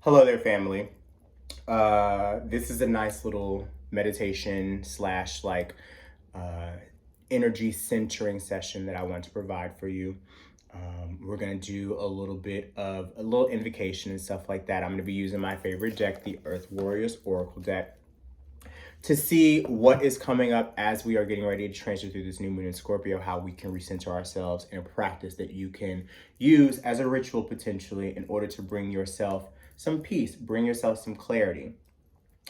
Hello there, family. This is a nice little meditation slash uh, energy centering session that I want to provide for you. We're going to do a little bit of a little invocation and stuff like that. I'm going to be using my favorite deck, the Earth Warriors Oracle deck, to see what is coming up as we are getting ready to transfer through this new moon in Scorpio, how we can recenter ourselves in a practice that you can use as a ritual potentially in order to bring yourself some peace, bring yourself some clarity.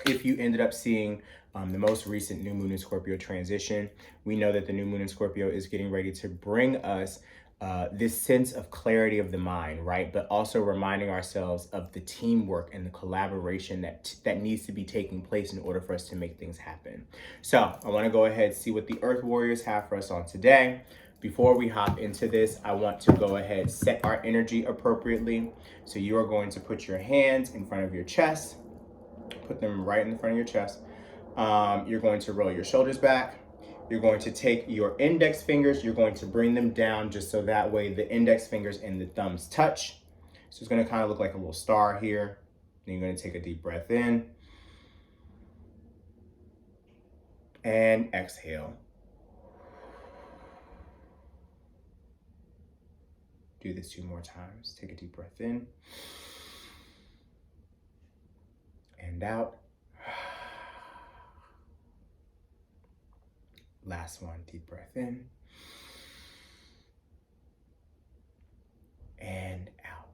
If you ended up seeing the most recent new moon in Scorpio transition, we know that the new moon in Scorpio is getting ready to bring us this sense of clarity of the mind, right? But also reminding ourselves of the teamwork and the collaboration that needs to be taking place in order for us to make things happen. So I want to go ahead and see what the Earth Warriors have for us on today. Before we hop into this, I want to go ahead and set our energy appropriately. So you are going to put your hands in front of your chest, put them right in the front of your chest. You're going to roll your shoulders back. You're going to take your index fingers, you're going to bring them down just so that way the index fingers and the thumbs touch. So it's going to kind of look like a little star here. Then you're going to take a deep breath in and exhale. Do this 2 more times. Take a deep breath in and out. Last one, deep breath in and out.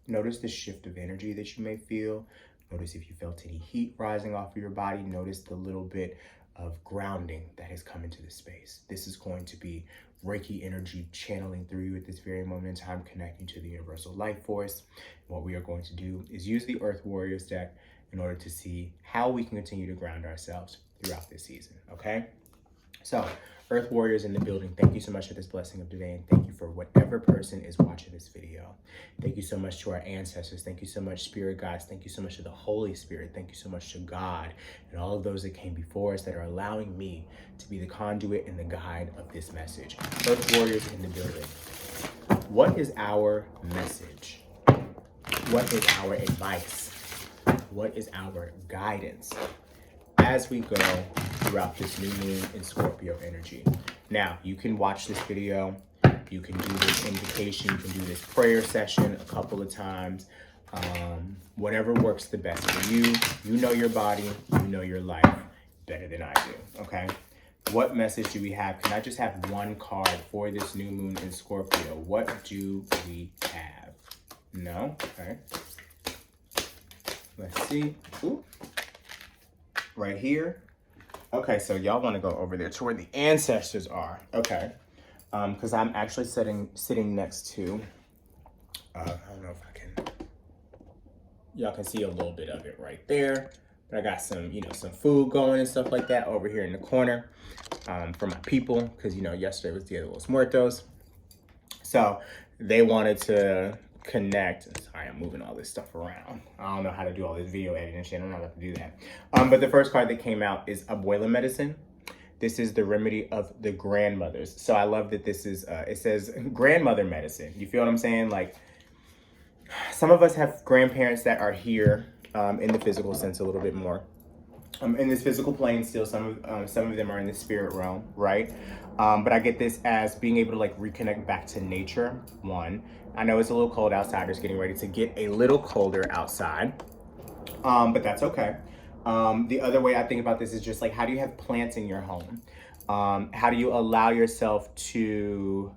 Notice the shift of energy that you may feel. Notice if you felt any heat rising off of your body. Notice the little bit of grounding that has come into the space. This is going to be Reiki energy channeling through you at this very moment in time, connecting to the universal life force. What we are going to do is use the Earth Warriors deck in order to see how we can continue to ground ourselves throughout this season, okay? So, Earth Warriors in the building, thank you so much for this blessing of today, and thank you for whatever person is watching this video. Thank you so much to our ancestors. Thank you so much, Spirit Guides. Thank you so much to the Holy Spirit. Thank you so much to God and all of those that came before us that are allowing me to be the conduit and the guide of this message. Earth Warriors in the building. What is our message? What is our advice? What is our guidance as we go throughout this new moon in Scorpio energy? Now, you can watch this video, you can do this invocation, you can do this prayer session a couple of times, whatever works the best for you. You know your body, you know your life better than I do, okay? What message do we have? Can I just have one card for this new moon in Scorpio? What do we have? No? Okay. Let's see. Ooh. Right here. Okay, so y'all want to go over there to where the ancestors are. Okay. Because I'm actually sitting next to, I don't know if I can, y'all can see a little bit of it right there. But I got some, some food going and stuff like that over here in the corner for my people. Because, yesterday was Dia de los Muertos. So they wanted to connect. Sorry, I'm moving all this stuff around. I don't know how to do all this video editing and shit. I don't know how to do that. But the first card that came out is Abuela Medicine. This is the remedy of the grandmothers. So I love that this is, it says grandmother medicine. You feel what I'm saying? Like, some of us have grandparents that are here in the physical sense a little bit more. In this physical plane still, some of them are in the spirit realm, right? But I get this as being able to reconnect back to nature. One, I know it's a little cold outside. It's getting ready to get a little colder outside, but that's okay. The other way I think about this is just how do you have plants in your home? How do you allow yourself to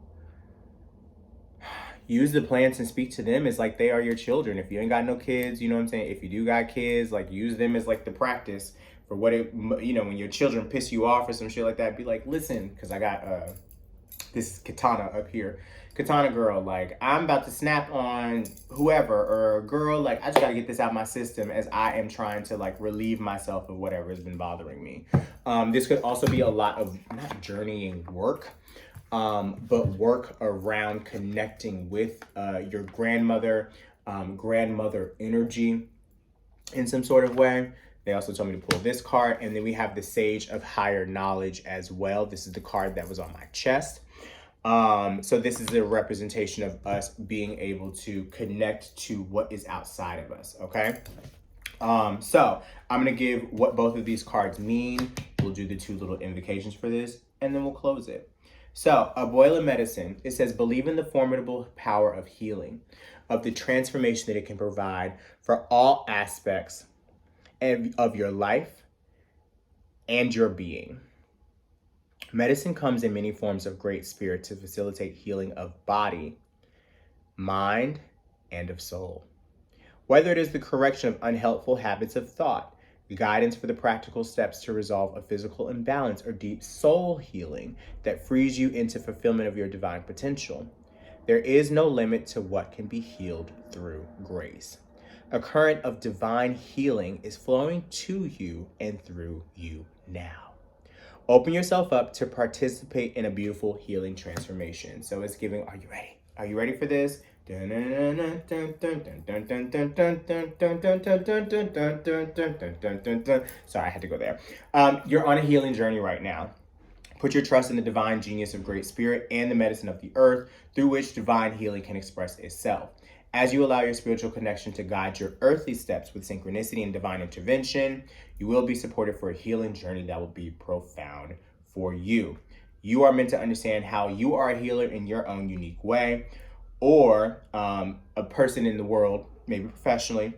use the plants and speak to them as they are your children? If you ain't got no kids, you know what I'm saying? If you do got kids, use them as the practice for what it, when your children piss you off or some shit like that, be like, listen, because I got this katana up here. Katana girl, I'm about to snap on whoever, or girl, I just gotta get this out my system as I am trying to relieve myself of whatever has been bothering me. This could also be a lot of not journeying work, but work around connecting with your grandmother energy in some sort of way. They also told me to pull this card, and then we have the Sage of Higher Knowledge as well. This is the card that was on my chest. So this is a representation of us being able to connect to what is outside of us, okay? So I'm gonna give what both of these cards mean. We'll do the two little invocations for this, and then we'll close it. So, a boil of medicine, it says, believe in the formidable power of healing, of the transformation that it can provide for all aspects of your life and your being. Medicine comes in many forms of great spirit to facilitate healing of body, mind, and of soul. Whether it is the correction of unhelpful habits of thought, guidance for the practical steps to resolve a physical imbalance, or deep soul healing that frees you into fulfillment of your divine potential, there is no limit to what can be healed through grace. A current of divine healing is flowing to you and through you now. Open yourself up to participate in a beautiful healing transformation. So it's giving, are you ready? Are you ready for this? Sorry, I had to go there. You're on a healing journey right now. Put your trust in the divine genius of Great Spirit and the medicine of the earth through which divine healing can express itself. As you allow your spiritual connection to guide your earthly steps with synchronicity and divine intervention, you will be supported for a healing journey that will be profound for you. You are meant to understand how you are a healer in your own unique way, or a person in the world, maybe professionally,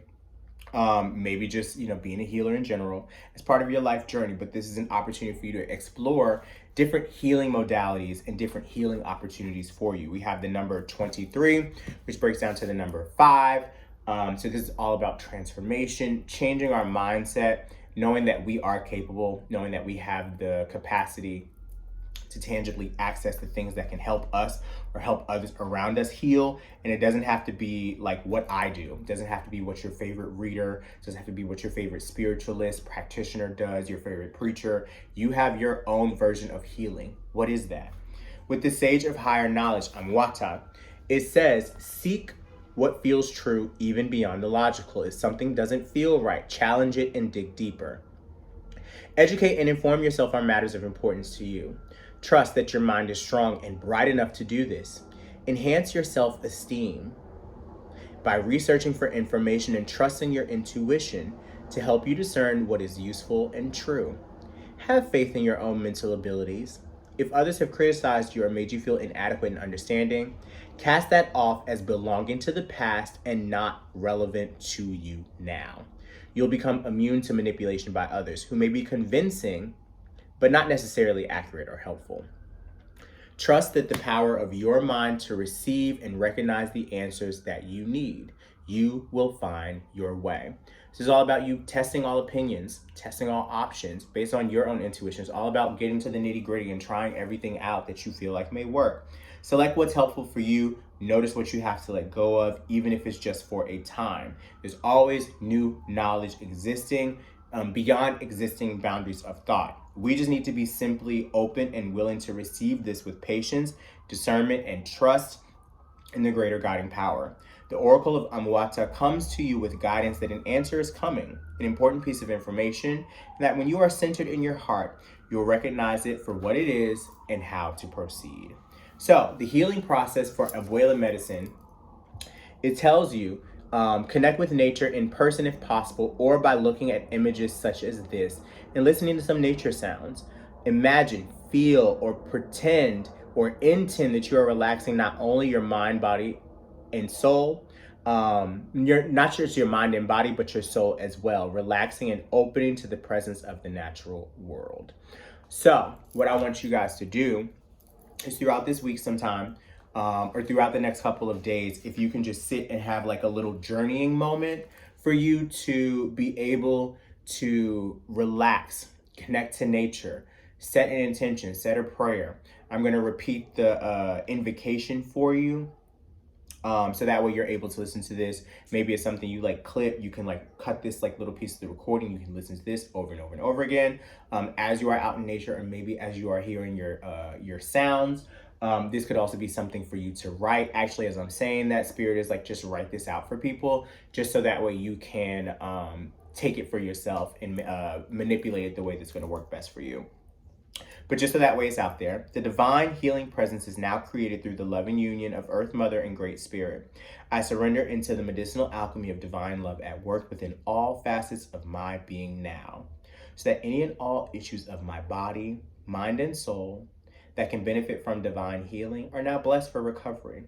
maybe just, being a healer in general as part of your life journey. But this is an opportunity for you to explore different healing modalities and different healing opportunities for you. We have the number 23, which breaks down to the number 5. So this is all about transformation, changing our mindset, knowing that we are capable, knowing that we have the capacity to tangibly access the things that can help us or help others around us heal. And it doesn't have to be like what I do. It doesn't have to be what your favorite reader, it doesn't have to be what your favorite spiritualist, practitioner does, your favorite preacher. You have your own version of healing. What is that? With the sage of higher knowledge, Amwata, it says, seek what feels true even beyond the logical. If something doesn't feel right, challenge it and dig deeper. Educate and inform yourself on matters of importance to you. Trust that your mind is strong and bright enough to do this. Enhance your self-esteem by researching for information and trusting your intuition to help you discern what is useful and true. Have faith in your own mental abilities. If others have criticized you or made you feel inadequate in understanding, cast that off as belonging to the past and not relevant to you now. You'll become immune to manipulation by others who may be convincing but not necessarily accurate or helpful. Trust that the power of your mind to receive and recognize the answers that you need. You will find your way. This is all about you testing all opinions, testing all options based on your own intuition. It's all about getting to the nitty-gritty and trying everything out that you feel like may work. Select what's helpful for you. Notice what you have to let go of, even if it's just for a time. There's always new knowledge existing beyond existing boundaries of thought. We just need to be simply open and willing to receive this with patience, discernment, and trust in the greater guiding power. The Oracle of Amwata comes to you with guidance that an answer is coming, an important piece of information, and that when you are centered in your heart, you'll recognize it for what it is and how to proceed. So the healing process for Abuela medicine, it tells you connect with nature in person if possible, or by looking at images such as this and listening to some nature sounds. Imagine, feel, or pretend or intend that you are relaxing not only your mind, body, and soul, you're not just your mind and body, but your soul as well, relaxing and opening to the presence of the natural world. So what I want you guys to do is throughout this week sometime, or throughout the next couple of days, if you can just sit and have like a little journeying moment for you to be able to relax, connect to nature, set an intention, set a prayer. I'm going to repeat the invocation for you. So that way you're able to listen to this. Maybe it's something you like clip. You can like cut this like little piece of the recording. You can listen to this over and over and over again as you are out in nature, or maybe as you are hearing your sounds. This could also be something for you to write. Actually, as I'm saying that, Spirit is like, just write this out for people, just so that way you can take it for yourself and manipulate it the way that's going to work best for you. But just so that way it's out there, the divine healing presence is now created through the loving union of Earth Mother and Great Spirit. I surrender into the medicinal alchemy of divine love at work within all facets of my being now, so that any and all issues of my body, mind, and soul that can benefit from divine healing are now blessed for recovery.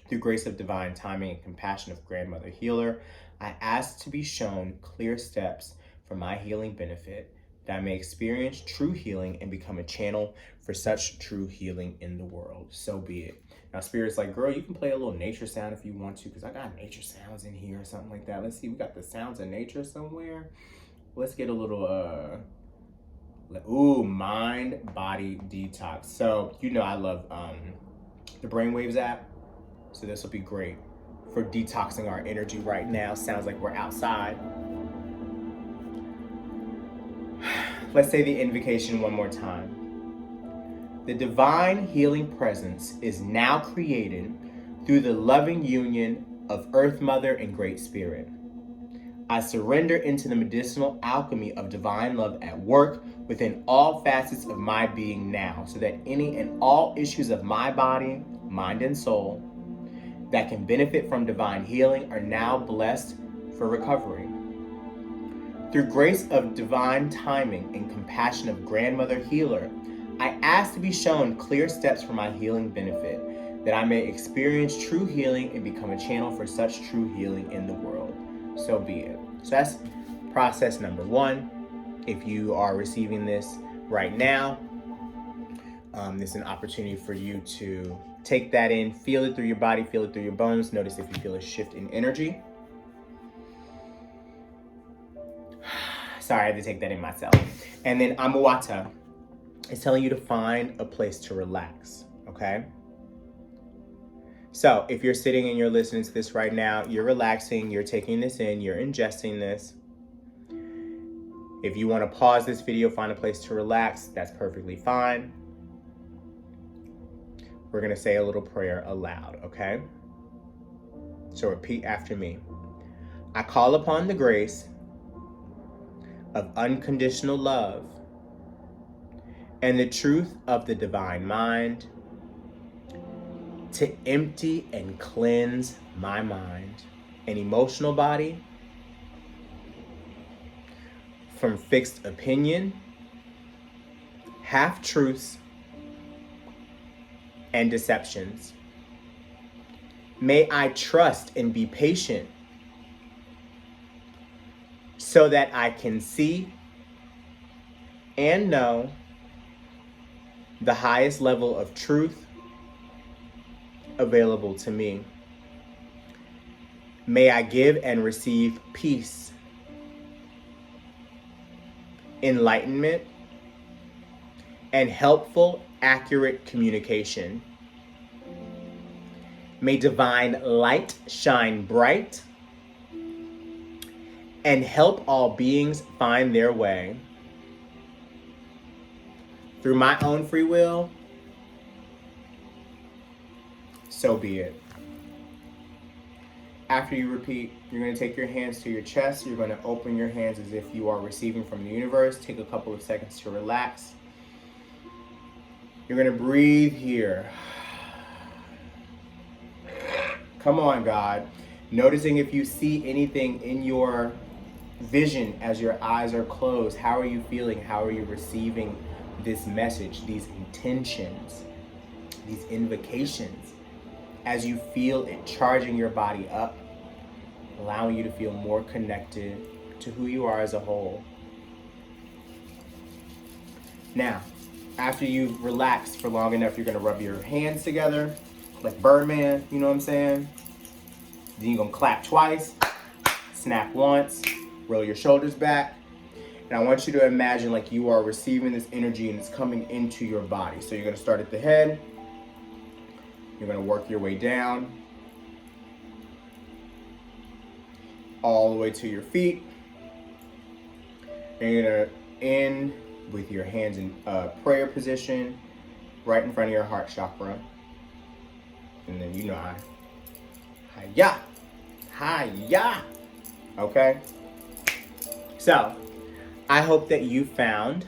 Through grace of divine timing and compassion of Grandmother Healer, I ask to be shown clear steps for my healing benefit, that I may experience true healing and become a channel for such true healing in the world. So be it. Now, Spirit's like, girl, you can play a little nature sound if you want to, because I got nature sounds in here or something like that. Let's see, we got the sounds of nature somewhere. Let's get a little, mind body detox. So, you know, I love the Brainwaves app. So this will be great for detoxing our energy right now. Sounds like we're outside. Let's say the invocation one more time. The divine healing presence is now created through the loving union of Earth Mother and Great Spirit. I surrender into the medicinal alchemy of divine love at work within all facets of my being now, so that any and all issues of my body, mind, and soul that can benefit from divine healing are now blessed for recovery. Through grace of divine timing and compassion of Grandmother Healer, I ask to be shown clear steps for my healing benefit, that I may experience true healing and become a channel for such true healing in the world. So be it. So that's process number one. If you are receiving this right now, this is an opportunity for you to take that in, feel it through your body, feel it through your bones. Notice if you feel a shift in energy. Sorry, I had to take that in myself. And then Amawata is telling you to find a place to relax, okay? So if you're sitting and you're listening to this right now, you're relaxing, you're taking this in, you're ingesting this. If you want to pause this video, find a place to relax, that's perfectly fine. We're going to say a little prayer aloud, okay? So repeat after me. I call upon the grace of unconditional love and the truth of the divine mind to empty and cleanse my mind and emotional body from fixed opinion, half-truths, and deceptions. May I trust and be patient so that I can see and know the highest level of truth available to me. May I give and receive peace, enlightenment, and helpful, accurate communication. May divine light shine bright and help all beings find their way. Through my own free will, so be it. After you repeat, you're going to take your hands to your chest. You're going to open your hands as if you are receiving from the universe. Take a couple of seconds to relax. You're going to breathe here. Come on, God. Noticing if you see anything in your vision as your eyes are closed. How are you feeling? How are you receiving this message, these intentions, these invocations, as you feel it charging your body up, allowing you to feel more connected to who you are as a whole. Now, after you've relaxed for long enough, you're gonna rub your hands together, like Birdman, you know what I'm saying? Then you're gonna clap twice, snap once, roll your shoulders back. And I want you to imagine like you are receiving this energy and it's coming into your body. So you're gonna start at the head. You're gonna work your way down, all the way to your feet. And you're gonna end with your hands in prayer position, right in front of your heart chakra. And then you know hi-ya, hi-ya, okay? So, I hope that you found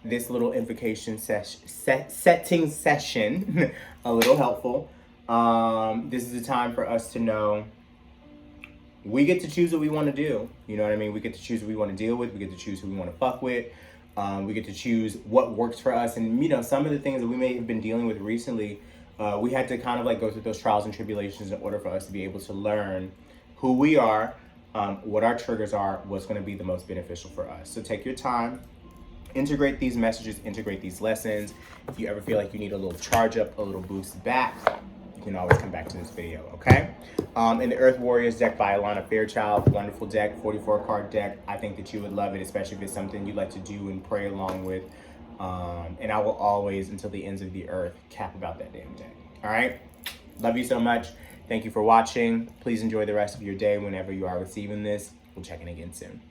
this little invocation setting session a little helpful. This is a time for us to know we get to choose what we want to do. You know what I mean? We get to choose what we want to deal with. We get to choose who we want to fuck with. We get to choose what works for us. And, you know, some of the things that we may have been dealing with recently, we had to kind of like go through those trials and tribulations in order for us to be able to learn who we are, what our triggers are, what's going to be the most beneficial for us. So take your time, integrate these messages, integrate these lessons. If you ever feel like you need a little charge up, a little boost back, you can always come back to this video, okay? In the Earth Warriors deck by Alana Fairchild, wonderful deck, 44 card deck. I think that you would love it, especially if it's something you like to do and pray along with. And I will always, until the ends of the earth, cap about that damn deck. All right? Love you so much. Thank you for watching. Please enjoy the rest of your day whenever you are receiving this. We'll check in again soon.